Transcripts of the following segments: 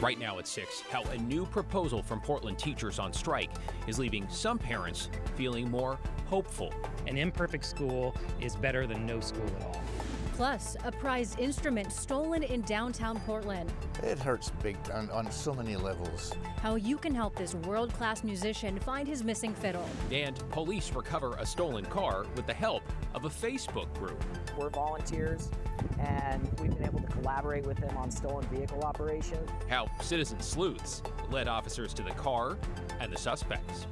Right now at 6, how a new proposal from Portland teachers on strike is leaving some parents feeling more hopeful. An imperfect school is better than no school at all. Plus, a prized instrument stolen in downtown Portland. It hurts big on so many levels. How you can help this world-class musician find his missing fiddle. And police recover a stolen car with the help of a Facebook group. We're volunteers, and we've been able to collaborate with them on stolen vehicle operations. How citizen sleuths led officers to the car and the suspects.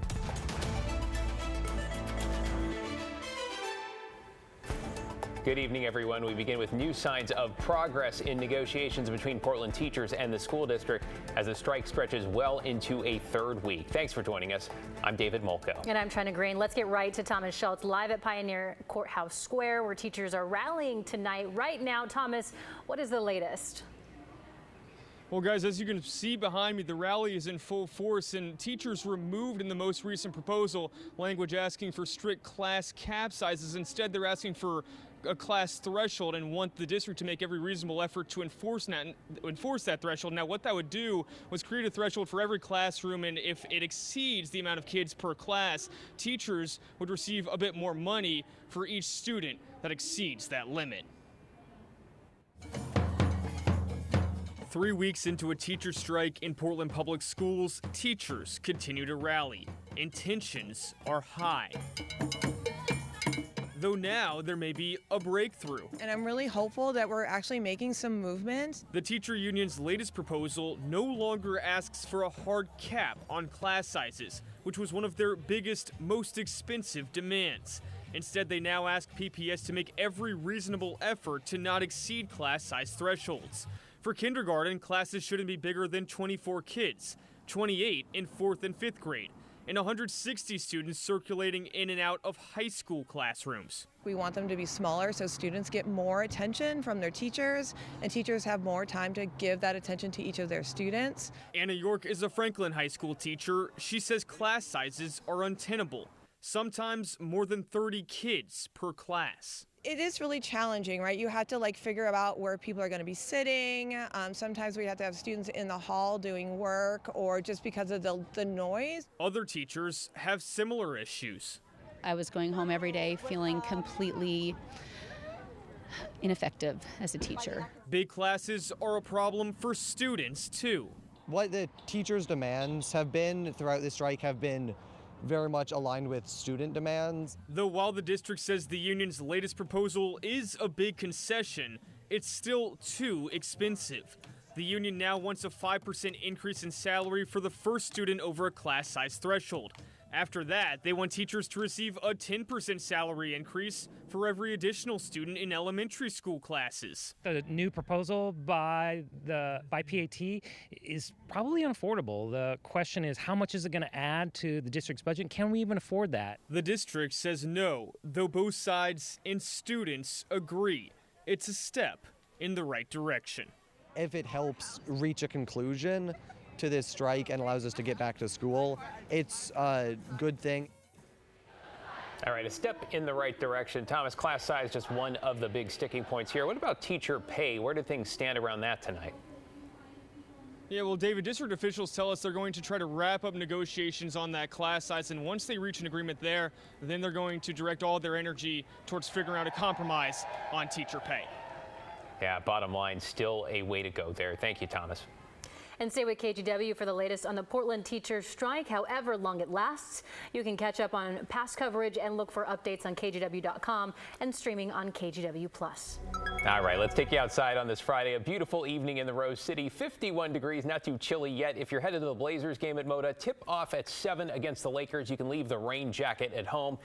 Good evening, everyone. We begin with new signs of progress in negotiations between Portland teachers and the school district as the strike stretches well into a third week. Thanks for joining us. I'm David Molko. And I'm Trina Green. Let's get right to Thomas Schultz live at Pioneer Courthouse Square, where teachers are rallying tonight. Right now, Thomas, what is the latest? Well, guys, as you can see behind me, the rally is in full force, and teachers removed in the most recent proposal language asking for strict class cap sizes. Instead, they're asking for a class threshold and want the district to make every reasonable effort to enforce that threshold. Now, what that would do was create a threshold for every classroom, and if it exceeds the amount of kids per class, teachers would receive a bit more money for each student that exceeds that limit. 3 weeks into a teacher strike in Portland Public Schools, teachers continue to rally, and tensions are high. Though now there may be a breakthrough. And I'm really hopeful that we're actually making some movement. The teacher union's latest proposal no longer asks for a hard cap on class sizes, which was one of their biggest, most expensive demands. Instead, they now ask PPS to make every reasonable effort to not exceed class size thresholds. For kindergarten, classes shouldn't be bigger than 24 kids, 28 in 4th and 5th grade, and 160 students circulating in and out of high school classrooms. We want them to be smaller so students get more attention from their teachers, and teachers have more time to give that attention to each of their students. Anna York is a Franklin High School teacher. She says class sizes are untenable, sometimes more than 30 kids per class. It is really challenging, right? You have to figure out where people are going to be sitting. Sometimes we have to have students in the hall doing work, or just because of the noise. Other teachers have similar issues. I was going home every day feeling completely ineffective as a teacher. Big classes are a problem for students, too. What the teachers' demands have been throughout the strike have been very much aligned with student demands. Though while the district says the union's latest proposal is a big concession, it's still too expensive. The union now wants a 5% increase in salary for the first student over a class size threshold. After that, they want teachers to receive a 10% salary increase for every additional student in elementary school classes. The new proposal by PAT is probably unaffordable. The question is, how much is it going to add to the district's budget? Can we even afford that? The district says no, though both sides and students agree. It's a step in the right direction. If it helps reach a conclusion to this strike and allows us to get back to school, it's a good thing. All right, a step in the right direction. Thomas, class size just one of the big sticking points here. What about teacher pay? Where do things stand around that tonight? Yeah, well, David, district officials tell us they're going to try to wrap up negotiations on that class size, and once they reach an agreement there, then they're going to direct all their energy towards figuring out a compromise on teacher pay. Yeah, bottom line, still a way to go there. Thank you, Thomas. And stay with KGW for the latest on the Portland teacher strike, however long it lasts. You can catch up on past coverage and look for updates on KGW.com and streaming on KGW+. All right, let's take you outside on this Friday. A beautiful evening in the Rose City. 51 degrees, not too chilly yet. If you're headed to the Blazers game at Moda, tip off at 7 against the Lakers. You can leave the rain jacket at home.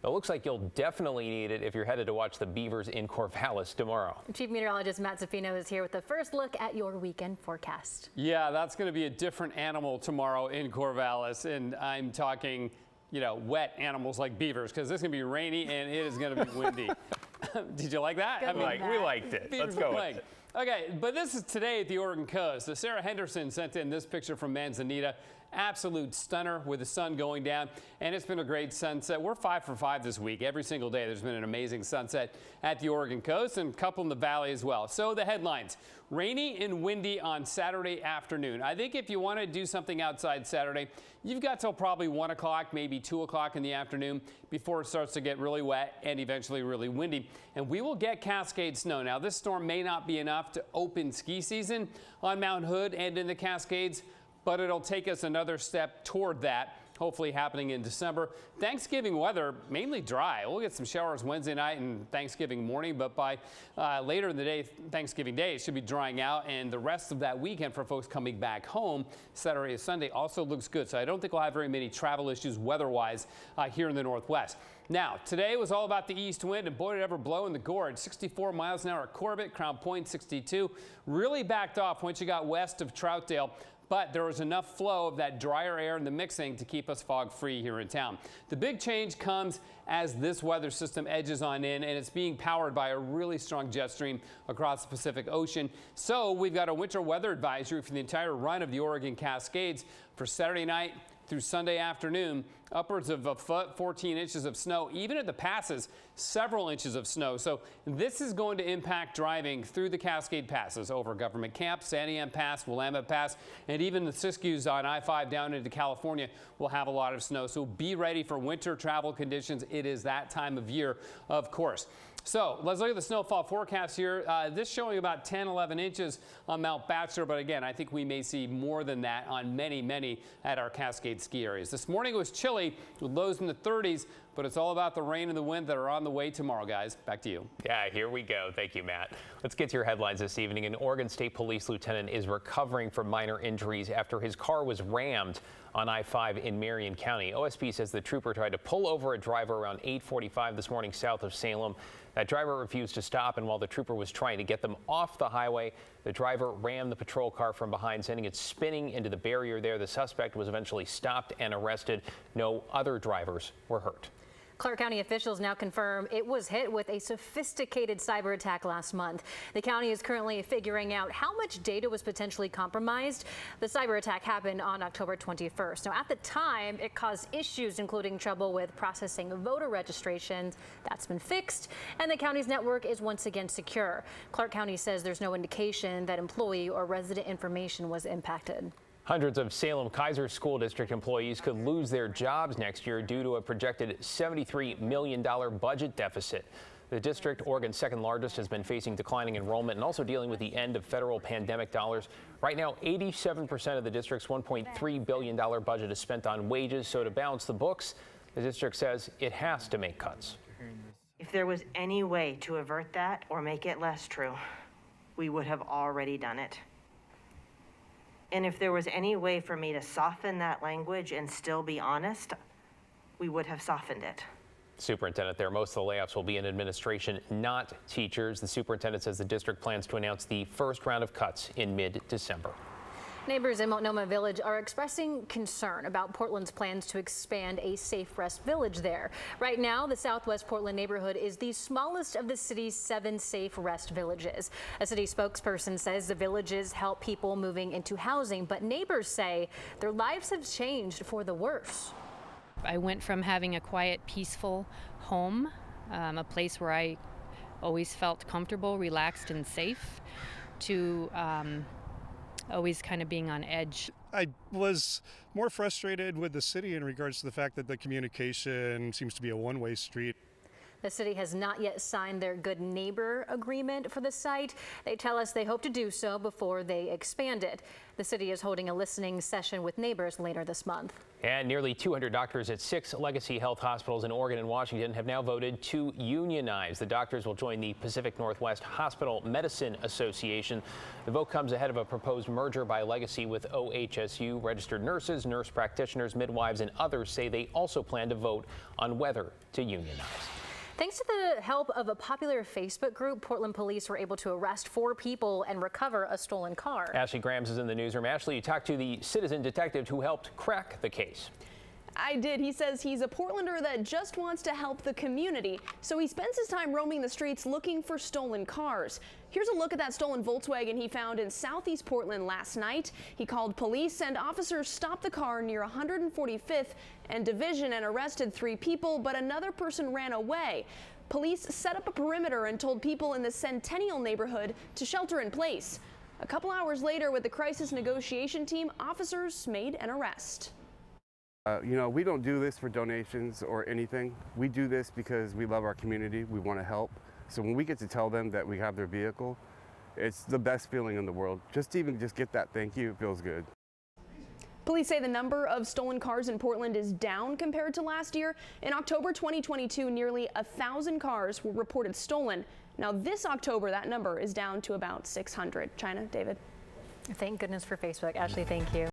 It looks like you'll definitely need it if you're headed to watch the Beavers in Corvallis tomorrow. Chief Meteorologist Matt Zaffino is here with the first look at your weekend forecast. Yeah, that's going to be a different animal tomorrow in Corvallis, and I'm talking, wet animals like beavers, because this is going to be rainy and it is going to be windy. Did you like that? We liked it. Let's go with it. Okay, but this is today at the Oregon coast. Sarah Henderson sent in this picture from Manzanita. Absolute stunner with the sun going down, and it's been a great sunset. We're 5 for 5 this week. Every single day there's been an amazing sunset at the Oregon coast, and a couple in the valley as well. So the headlines: rainy and windy on Saturday afternoon. I think if you want to do something outside Saturday, you've got till probably 1 o'clock, maybe 2 o'clock in the afternoon before it starts to get really wet and eventually really windy. And we will get Cascade snow. Now, this storm may not be enough to open ski season on Mount Hood and in the Cascades, but it'll take us another step toward that, hopefully happening in December. Thanksgiving weather, mainly dry. We'll get some showers Wednesday night and Thanksgiving morning, but by later in the day, Thanksgiving Day, it should be drying out. And the rest of that weekend for folks coming back home, Saturday and Sunday, also looks good. So I don't think we'll have very many travel issues weather-wise here in the Northwest. Now, today was all about the east wind, and boy, did it ever blow in the gorge. 64 miles an hour at Corbett, Crown Point 62. Really backed off once you got west of Troutdale. But there was enough flow of that drier air in the mixing to keep us fog-free here in town. The big change comes as this weather system edges on in, and it's being powered by a really strong jet stream across the Pacific Ocean. So we've got a winter weather advisory for the entire run of the Oregon Cascades for Saturday night through Sunday afternoon. Upwards of a foot, 14 inches of snow, even at the passes, several inches of snow. So this is going to impact driving through the Cascade passes over Government Camp, Santiam Pass, Willamette Pass, and even the Siskiyous on I-5 down into California will have a lot of snow. So be ready for winter travel conditions. It is that time of year, of course. So let's look at the snowfall forecast here. This showing about 10, 11 inches on Mount Bachelor, but again, I think we may see more than that on many at our Cascade ski areas. This morning it was chilly with lows in the 30s, but it's all about the rain and the wind that are on the way tomorrow, guys. Back to you. Yeah, here we go. Thank you, Matt. Let's get to your headlines this evening. An Oregon State Police lieutenant is recovering from minor injuries after his car was rammed on I-5 in Marion County. OSP says the trooper tried to pull over a driver around 8:45 this morning south of Salem. That driver refused to stop, and while the trooper was trying to get them off the highway, the driver rammed the patrol car from behind, sending it spinning into the barrier there. The suspect was eventually stopped and arrested. No other drivers were hurt. Clark County officials now confirm it was hit with a sophisticated cyber attack last month. The county is currently figuring out how much data was potentially compromised. The cyber attack happened on October 21st. Now, at the time, it caused issues, including trouble with processing voter registrations. That's been fixed, and the county's network is once again secure. Clark County says there's no indication that employee or resident information was impacted. Hundreds of Salem-Keizer School District employees could lose their jobs next year due to a projected $73 million budget deficit. The district, Oregon's second largest, has been facing declining enrollment and also dealing with the end of federal pandemic dollars. Right now, 87% of the district's $1.3 billion budget is spent on wages. So to balance the books, the district says it has to make cuts. If there was any way to avert that or make it less true, we would have already done it. And if there was any way for me to soften that language and still be honest, we would have softened it. Superintendent there, most of the layoffs will be in administration, not teachers. The superintendent says the district plans to announce the first round of cuts in mid-December. Neighbors in Multnomah Village are expressing concern about Portland's plans to expand a safe rest village there. Right now, the Southwest Portland neighborhood is the smallest of the city's 7 safe rest villages. A city spokesperson says the villages help people moving into housing, but neighbors say their lives have changed for the worse. I went from having a quiet, peaceful home, a place where I always felt comfortable, relaxed, and safe, to always kind of being on edge. I was more frustrated with the city in regards to the fact that the communication seems to be a one-way street. The city has not yet signed their good neighbor agreement for the site. They tell us they hope to do so before they expand it. The city is holding a listening session with neighbors later this month. And nearly 200 doctors at 6 legacy health hospitals in Oregon and Washington have now voted to unionize. The doctors will join the Pacific Northwest Hospital Medicine Association. The vote comes ahead of a proposed merger by Legacy with OHSU. Registered nurses, nurse practitioners, midwives, and others say they also plan to vote on whether to unionize. Thanks to the help of a popular Facebook group, Portland police were able to arrest 4 people and recover a stolen car. Ashley Grams is in the newsroom. Ashley, you talked to the citizen detective who helped crack the case. I did. He says he's a Portlander that just wants to help the community, so he spends his time roaming the streets looking for stolen cars. Here's a look at that stolen Volkswagen he found in southeast Portland last night. He called police, and officers stopped the car near 145th and Division and arrested 3 people, but another person ran away. Police set up a perimeter and told people in the Centennial neighborhood to shelter in place. A couple hours later, with the crisis negotiation team, officers made an arrest. You know, we don't do this for donations or anything. We do this because we love our community. We want to help. So when we get to tell them that we have their vehicle, it's the best feeling in the world. Just to even get that thank you, it feels good. Police say the number of stolen cars in Portland is down compared to last year. In October 2022, nearly 1,000 cars were reported stolen. Now this October, that number is down to about 600. China, David. Thank goodness for Facebook. Ashley, thank you.